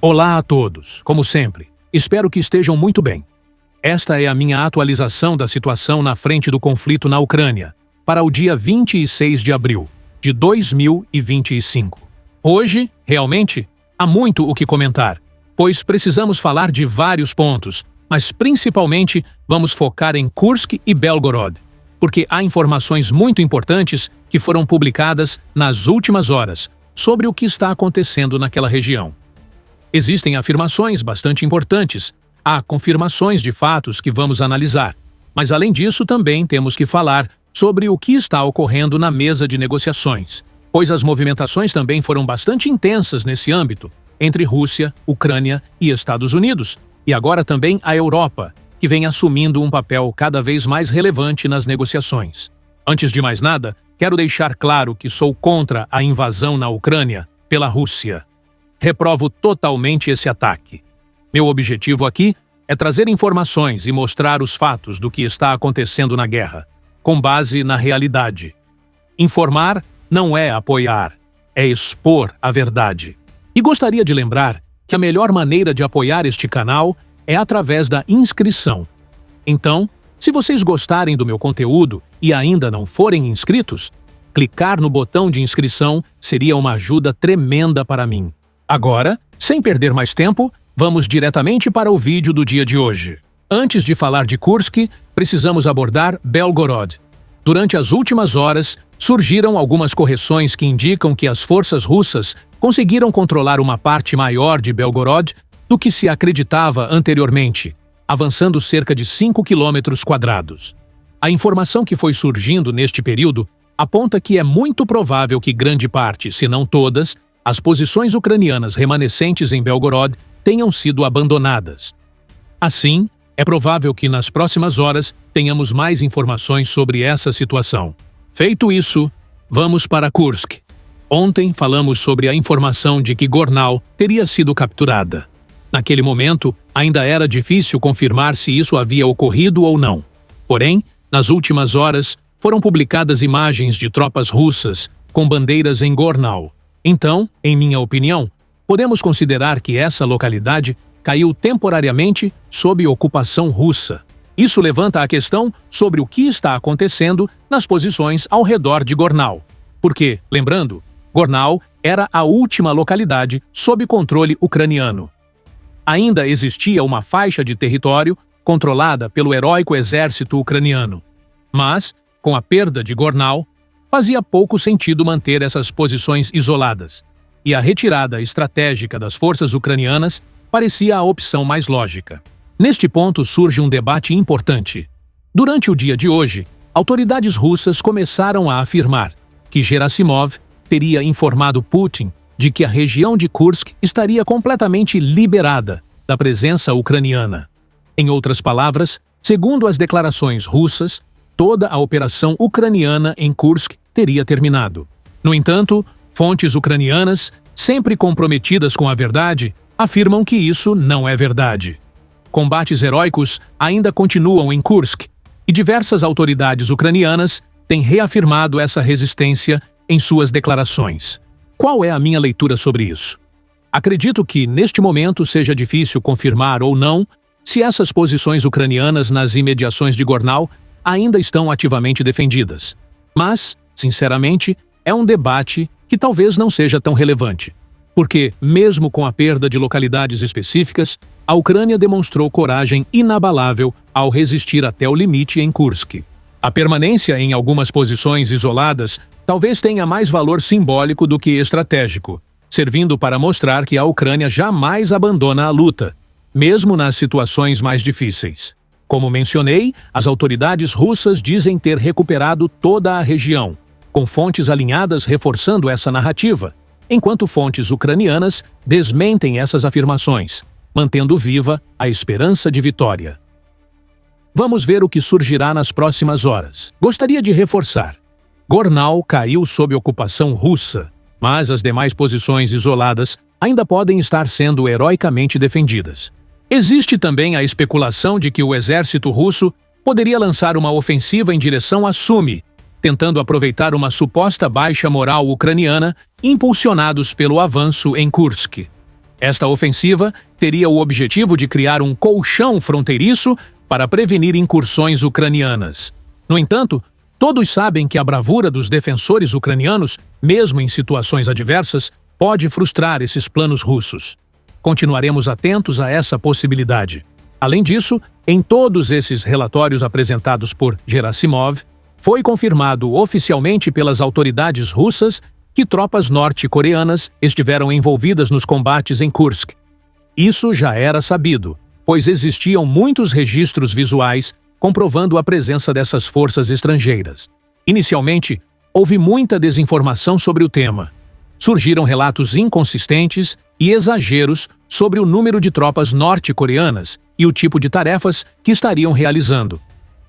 Olá a todos, como sempre. Espero que estejam muito bem. Esta é a minha atualização da situação na frente do conflito na Ucrânia, para o dia 26 de abril de 2025. Hoje, realmente, há muito o que comentar, pois precisamos falar de vários pontos, mas principalmente vamos focar em Kursk e Belgorod, porque há informações muito importantes que foram publicadas nas últimas horas sobre o que está acontecendo naquela região. Existem afirmações bastante importantes, há confirmações de fatos que vamos analisar, mas além disso também temos que falar sobre o que está ocorrendo na mesa de negociações, pois as movimentações também foram bastante intensas nesse âmbito, entre Rússia, Ucrânia e Estados Unidos, e agora também a Europa, que vem assumindo um papel cada vez mais relevante nas negociações. Antes de mais nada, quero deixar claro que sou contra a invasão na Ucrânia pela Rússia. Reprovo totalmente esse ataque. Meu objetivo aqui é trazer informações e mostrar os fatos do que está acontecendo na guerra, com base na realidade. Informar não é apoiar, é expor a verdade. E gostaria de lembrar que a melhor maneira de apoiar este canal é através da inscrição. Então, se vocês gostarem do meu conteúdo e ainda não forem inscritos, clicar no botão de inscrição seria uma ajuda tremenda para mim. Agora, sem perder mais tempo, vamos diretamente para o vídeo do dia de hoje. Antes de falar de Kursk, precisamos abordar Belgorod. Durante as últimas horas, surgiram algumas correções que indicam que as forças russas conseguiram controlar uma parte maior de Belgorod do que se acreditava anteriormente, avançando cerca de 5 km². A informação que foi surgindo neste período aponta que é muito provável que grande parte, se não todas, as posições ucranianas remanescentes em Belgorod tenham sido abandonadas. Assim, é provável que nas próximas horas tenhamos mais informações sobre essa situação. Feito isso, vamos para Kursk. Ontem falamos sobre a informação de que Gornal teria sido capturada. Naquele momento, ainda era difícil confirmar se isso havia ocorrido ou não. Porém, nas últimas horas, foram publicadas imagens de tropas russas com bandeiras em Gornal. Então, em minha opinião, podemos considerar que essa localidade caiu temporariamente sob ocupação russa. Isso levanta a questão sobre o que está acontecendo nas posições ao redor de Gornal. Porque, lembrando, Gornal era a última localidade sob controle ucraniano. Ainda existia uma faixa de território controlada pelo heróico exército ucraniano. Mas, com a perda de Gornal, fazia pouco sentido manter essas posições isoladas, e a retirada estratégica das forças ucranianas parecia a opção mais lógica. Neste ponto surge um debate importante. Durante o dia de hoje, autoridades russas começaram a afirmar que Gerasimov teria informado Putin de que a região de Kursk estaria completamente liberada da presença ucraniana. Em outras palavras, segundo as declarações russas, toda a operação ucraniana em Kursk teria terminado. No entanto, fontes ucranianas, sempre comprometidas com a verdade, afirmam que isso não é verdade. Combates heróicos ainda continuam em Kursk, e diversas autoridades ucranianas têm reafirmado essa resistência em suas declarações. Qual é a minha leitura sobre isso? Acredito que, neste momento, seja difícil confirmar ou não se essas posições ucranianas nas imediações de Gornal ainda estão ativamente defendidas. Mas, sinceramente, é um debate que talvez não seja tão relevante. Porque, mesmo com a perda de localidades específicas, a Ucrânia demonstrou coragem inabalável ao resistir até o limite em Kursk. A permanência em algumas posições isoladas talvez tenha mais valor simbólico do que estratégico, servindo para mostrar que a Ucrânia jamais abandona a luta, mesmo nas situações mais difíceis. Como mencionei, as autoridades russas dizem ter recuperado toda a região, com fontes alinhadas reforçando essa narrativa, enquanto fontes ucranianas desmentem essas afirmações, mantendo viva a esperança de vitória. Vamos ver o que surgirá nas próximas horas. Gostaria de reforçar. Gornal caiu sob ocupação russa, mas as demais posições isoladas ainda podem estar sendo heroicamente defendidas. Existe também a especulação de que o exército russo poderia lançar uma ofensiva em direção a Sumy, tentando aproveitar uma suposta baixa moral ucraniana, impulsionados pelo avanço em Kursk. Esta ofensiva teria o objetivo de criar um colchão fronteiriço para prevenir incursões ucranianas. No entanto, todos sabem que a bravura dos defensores ucranianos, mesmo em situações adversas, pode frustrar esses planos russos. Continuaremos atentos a essa possibilidade. Além disso, em todos esses relatórios apresentados por Gerasimov, foi confirmado oficialmente pelas autoridades russas que tropas norte-coreanas estiveram envolvidas nos combates em Kursk. Isso já era sabido, pois existiam muitos registros visuais comprovando a presença dessas forças estrangeiras. Inicialmente, houve muita desinformação sobre o tema. Surgiram relatos inconsistentes e exageros sobre o número de tropas norte-coreanas e o tipo de tarefas que estariam realizando.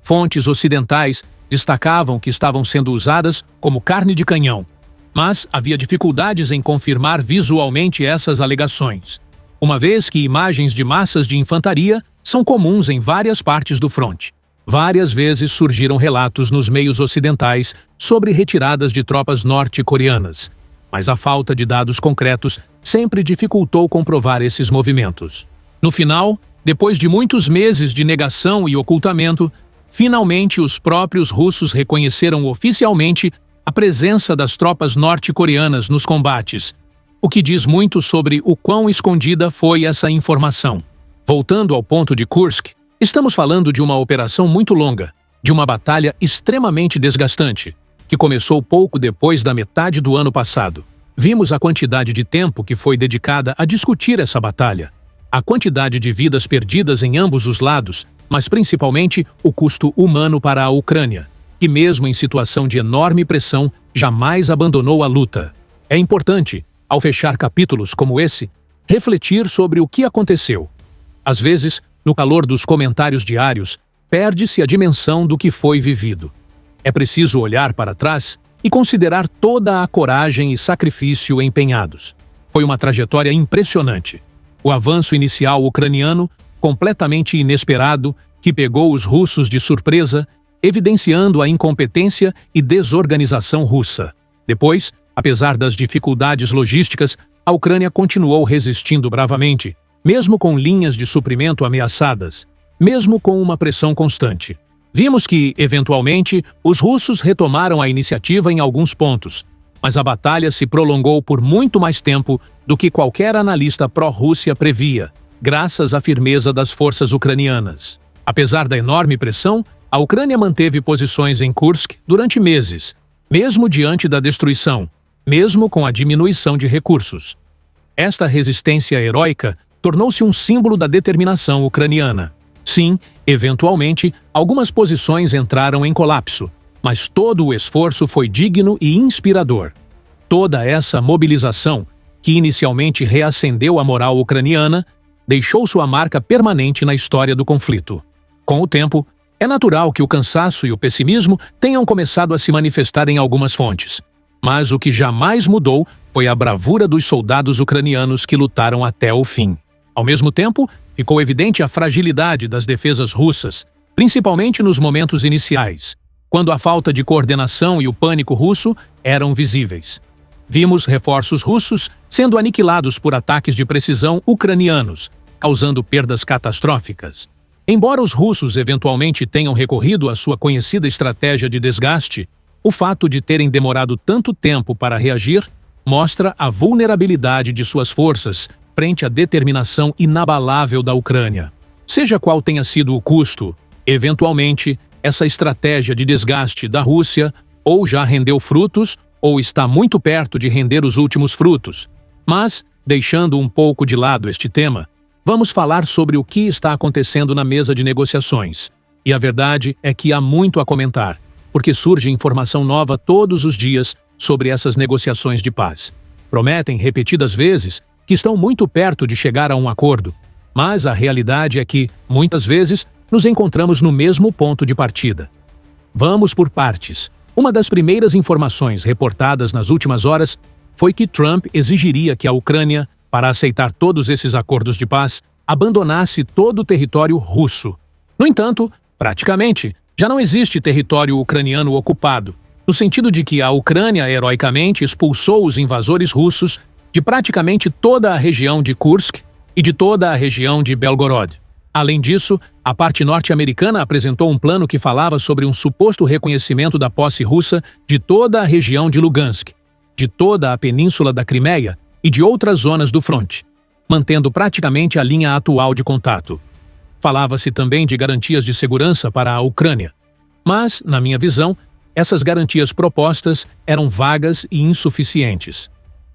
Fontes ocidentais destacavam que estavam sendo usadas como carne de canhão, mas havia dificuldades em confirmar visualmente essas alegações, uma vez que imagens de massas de infantaria são comuns em várias partes do fronte. Várias vezes surgiram relatos nos meios ocidentais sobre retiradas de tropas norte-coreanas, mas a falta de dados concretos sempre dificultou comprovar esses movimentos. No final, depois de muitos meses de negação e ocultamento, finalmente os próprios russos reconheceram oficialmente a presença das tropas norte-coreanas nos combates, o que diz muito sobre o quão escondida foi essa informação. Voltando ao ponto de Kursk, estamos falando de uma operação muito longa, de uma batalha extremamente desgastante, que começou pouco depois da metade do ano passado. Vimos a quantidade de tempo que foi dedicada a discutir essa batalha, a quantidade de vidas perdidas em ambos os lados, mas principalmente o custo humano para a Ucrânia, que mesmo em situação de enorme pressão, jamais abandonou a luta. É importante, ao fechar capítulos como esse, refletir sobre o que aconteceu. Às vezes, no calor dos comentários diários, perde-se a dimensão do que foi vivido. É preciso olhar para trás e considerar toda a coragem e sacrifício empenhados. Foi uma trajetória impressionante. O avanço inicial ucraniano, completamente inesperado, que pegou os russos de surpresa, evidenciando a incompetência e desorganização russa. Depois, apesar das dificuldades logísticas, a Ucrânia continuou resistindo bravamente, mesmo com linhas de suprimento ameaçadas, mesmo com uma pressão constante. Vimos que, eventualmente, os russos retomaram a iniciativa em alguns pontos, mas a batalha se prolongou por muito mais tempo do que qualquer analista pró-Rússia previa, graças à firmeza das forças ucranianas. Apesar da enorme pressão, a Ucrânia manteve posições em Kursk durante meses, mesmo diante da destruição, mesmo com a diminuição de recursos. Esta resistência heróica tornou-se um símbolo da determinação ucraniana. Sim, eventualmente, algumas posições entraram em colapso, mas todo o esforço foi digno e inspirador. Toda essa mobilização, que inicialmente reacendeu a moral ucraniana, deixou sua marca permanente na história do conflito. Com o tempo, é natural que o cansaço e o pessimismo tenham começado a se manifestar em algumas fontes. Mas o que jamais mudou foi a bravura dos soldados ucranianos que lutaram até o fim. Ao mesmo tempo, ficou evidente a fragilidade das defesas russas, principalmente nos momentos iniciais, quando a falta de coordenação e o pânico russo eram visíveis. Vimos reforços russos sendo aniquilados por ataques de precisão ucranianos, causando perdas catastróficas. Embora os russos eventualmente tenham recorrido à sua conhecida estratégia de desgaste, o fato de terem demorado tanto tempo para reagir mostra a vulnerabilidade de suas forças frente à determinação inabalável da Ucrânia. Seja qual tenha sido o custo, eventualmente, essa estratégia de desgaste da Rússia ou já rendeu frutos ou está muito perto de render os últimos frutos. Mas, deixando um pouco de lado este tema, vamos falar sobre o que está acontecendo na mesa de negociações. E a verdade é que há muito a comentar, porque surge informação nova todos os dias sobre essas negociações de paz. Prometem repetidas vezes que estão muito perto de chegar a um acordo, mas a realidade é que, muitas vezes, nos encontramos no mesmo ponto de partida. Vamos por partes. Uma das primeiras informações reportadas nas últimas horas foi que Trump exigiria que a Ucrânia, para aceitar todos esses acordos de paz, abandonasse todo o território russo. No entanto, praticamente, já não existe território ucraniano ocupado, no sentido de que a Ucrânia heroicamente expulsou os invasores russos de praticamente toda a região de Kursk e de toda a região de Belgorod. Além disso, a parte norte-americana apresentou um plano que falava sobre um suposto reconhecimento da posse russa de toda a região de Lugansk, de toda a península da Crimeia e de outras zonas do fronte, mantendo praticamente a linha atual de contato. Falava-se também de garantias de segurança para a Ucrânia. Mas, na minha visão, essas garantias propostas eram vagas e insuficientes.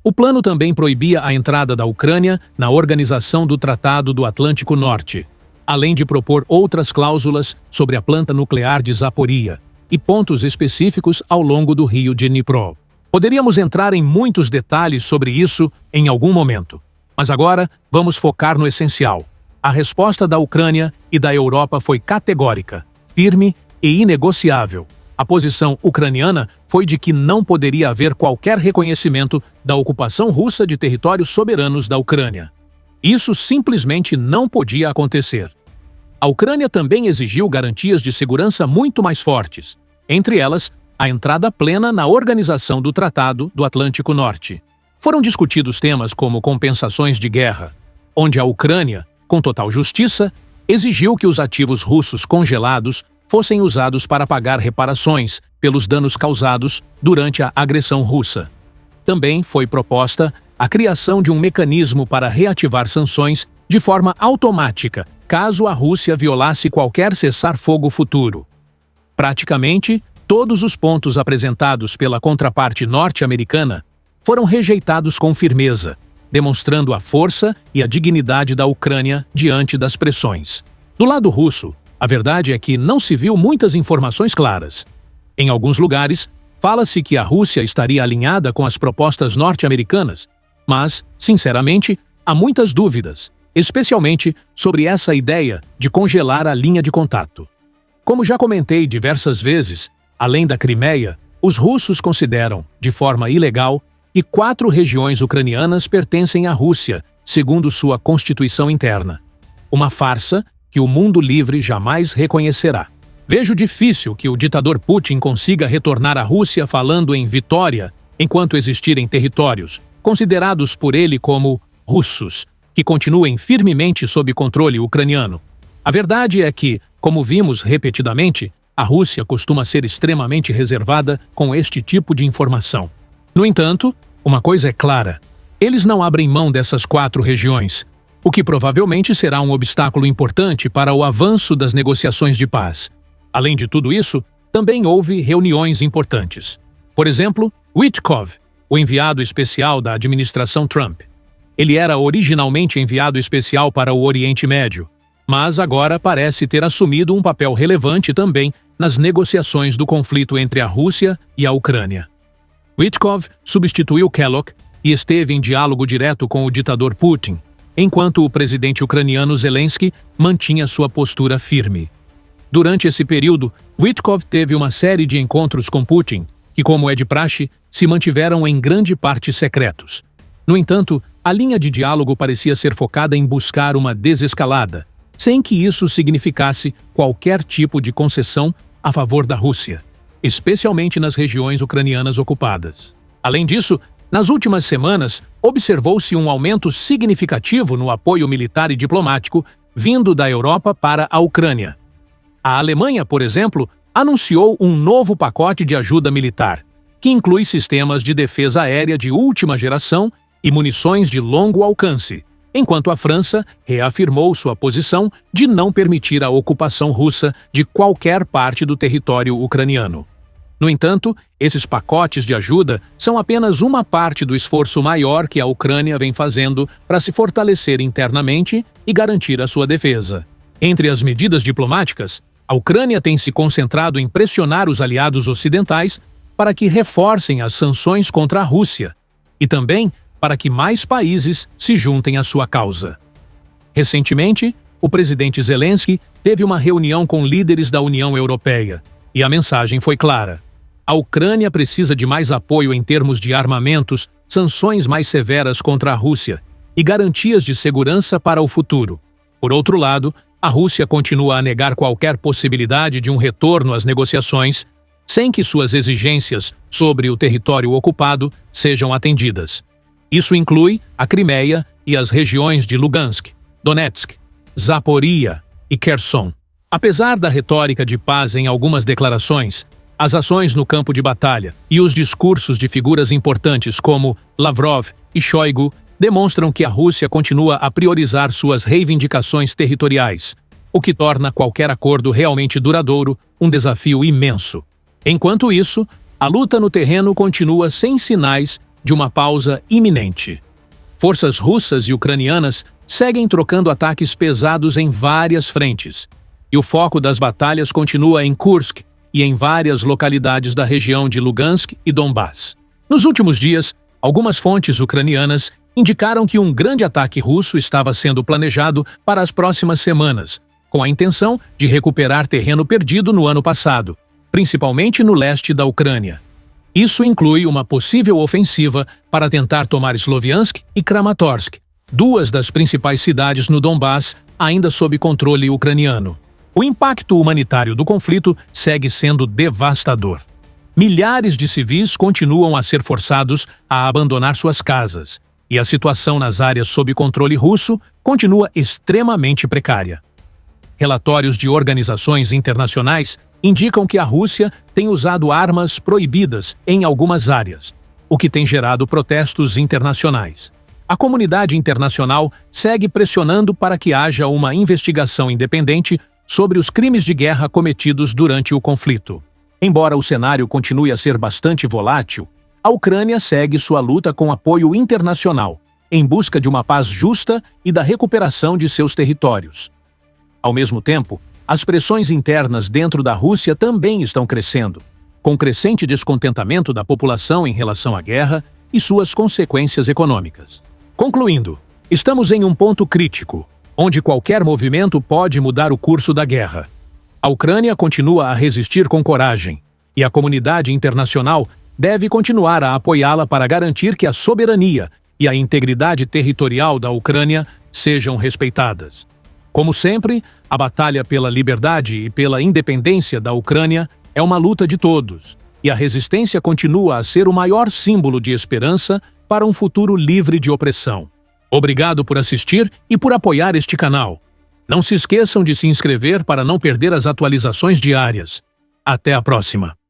O plano também proibia a entrada da Ucrânia na Organização do Tratado do Atlântico Norte, além de propor outras cláusulas sobre a planta nuclear de Zaporizhia e pontos específicos ao longo do rio Dnipro. Poderíamos entrar em muitos detalhes sobre isso em algum momento, mas agora vamos focar no essencial. A resposta da Ucrânia e da Europa foi categórica, firme e inegociável. A posição ucraniana foi de que não poderia haver qualquer reconhecimento da ocupação russa de territórios soberanos da Ucrânia. Isso simplesmente não podia acontecer. A Ucrânia também exigiu garantias de segurança muito mais fortes, entre elas, a entrada plena na Organização do Tratado do Atlântico Norte. Foram discutidos temas como compensações de guerra, onde a Ucrânia, com total justiça, exigiu que os ativos russos congelados fossem usados para pagar reparações pelos danos causados durante a agressão russa. Também foi proposta a criação de um mecanismo para reativar sanções de forma automática, caso a Rússia violasse qualquer cessar-fogo futuro. Praticamente, todos os pontos apresentados pela contraparte norte-americana foram rejeitados com firmeza, demonstrando a força e a dignidade da Ucrânia diante das pressões. Do lado russo, a verdade é que não se viu muitas informações claras. Em alguns lugares, fala-se que a Rússia estaria alinhada com as propostas norte-americanas, mas, sinceramente, há muitas dúvidas, especialmente sobre essa ideia de congelar a linha de contato. Como já comentei diversas vezes, além da Crimeia, os russos consideram, de forma ilegal, que 4 regiões ucranianas pertencem à Rússia, segundo sua constituição interna. Uma farsa que o mundo livre jamais reconhecerá. Vejo difícil que o ditador Putin consiga retornar à Rússia falando em vitória, enquanto existirem territórios, considerados por ele como russos, que continuem firmemente sob controle ucraniano. A verdade é que, como vimos repetidamente, a Rússia costuma ser extremamente reservada com este tipo de informação. No entanto, uma coisa é clara: eles não abrem mão dessas 4 regiões, o que provavelmente será um obstáculo importante para o avanço das negociações de paz. Além de tudo isso, também houve reuniões importantes. Por exemplo, Wittkov, o enviado especial da administração Trump. Ele era originalmente enviado especial para o Oriente Médio, mas agora parece ter assumido um papel relevante também nas negociações do conflito entre a Rússia e a Ucrânia. Wittkov substituiu Kellogg e esteve em diálogo direto com o ditador Putin, enquanto o presidente ucraniano Zelensky mantinha sua postura firme. Durante esse período, Wittkov teve uma série de encontros com Putin, que, como é de praxe, se mantiveram em grande parte secretos. No entanto, a linha de diálogo parecia ser focada em buscar uma desescalada, sem que isso significasse qualquer tipo de concessão a favor da Rússia, especialmente nas regiões ucranianas ocupadas. Além disso, nas últimas semanas, observou-se um aumento significativo no apoio militar e diplomático vindo da Europa para a Ucrânia. A Alemanha, por exemplo, anunciou um novo pacote de ajuda militar, que inclui sistemas de defesa aérea de última geração e munições de longo alcance, enquanto a França reafirmou sua posição de não permitir a ocupação russa de qualquer parte do território ucraniano. No entanto, esses pacotes de ajuda são apenas uma parte do esforço maior que a Ucrânia vem fazendo para se fortalecer internamente e garantir a sua defesa. Entre as medidas diplomáticas, a Ucrânia tem se concentrado em pressionar os aliados ocidentais para que reforcem as sanções contra a Rússia e também para que mais países se juntem à sua causa. Recentemente, o presidente Zelensky teve uma reunião com líderes da União Europeia e a mensagem foi clara: a Ucrânia precisa de mais apoio em termos de armamentos, sanções mais severas contra a Rússia e garantias de segurança para o futuro. Por outro lado, a Rússia continua a negar qualquer possibilidade de um retorno às negociações, sem que suas exigências sobre o território ocupado sejam atendidas. Isso inclui a Crimeia e as regiões de Lugansk, Donetsk, Zaporizhia e Kherson. Apesar da retórica de paz em algumas declarações, as ações no campo de batalha e os discursos de figuras importantes como Lavrov e Shoigu demonstram que a Rússia continua a priorizar suas reivindicações territoriais, o que torna qualquer acordo realmente duradouro um desafio imenso. Enquanto isso, a luta no terreno continua sem sinais de uma pausa iminente. Forças russas e ucranianas seguem trocando ataques pesados em várias frentes, e o foco das batalhas continua em Kursk e em várias localidades da região de Lugansk e Donbás. Nos últimos dias, algumas fontes ucranianas indicaram que um grande ataque russo estava sendo planejado para as próximas semanas, com a intenção de recuperar terreno perdido no ano passado, principalmente no leste da Ucrânia. Isso inclui uma possível ofensiva para tentar tomar Sloviansk e Kramatorsk, duas das principais cidades no Donbás ainda sob controle ucraniano. O impacto humanitário do conflito segue sendo devastador. Milhares de civis continuam a ser forçados a abandonar suas casas, e a situação nas áreas sob controle russo continua extremamente precária. Relatórios de organizações internacionais indicam que a Rússia tem usado armas proibidas em algumas áreas, o que tem gerado protestos internacionais. A comunidade internacional segue pressionando para que haja uma investigação independente sobre os crimes de guerra cometidos durante o conflito. Embora o cenário continue a ser bastante volátil, a Ucrânia segue sua luta com apoio internacional, em busca de uma paz justa e da recuperação de seus territórios. Ao mesmo tempo, as pressões internas dentro da Rússia também estão crescendo, com crescente descontentamento da população em relação à guerra e suas consequências econômicas. Concluindo, estamos em um ponto crítico, onde qualquer movimento pode mudar o curso da guerra. A Ucrânia continua a resistir com coragem, e a comunidade internacional deve continuar a apoiá-la para garantir que a soberania e a integridade territorial da Ucrânia sejam respeitadas. Como sempre, a batalha pela liberdade e pela independência da Ucrânia é uma luta de todos, e a resistência continua a ser o maior símbolo de esperança para um futuro livre de opressão. Obrigado por assistir e por apoiar este canal. Não se esqueçam de se inscrever para não perder as atualizações diárias. Até a próxima!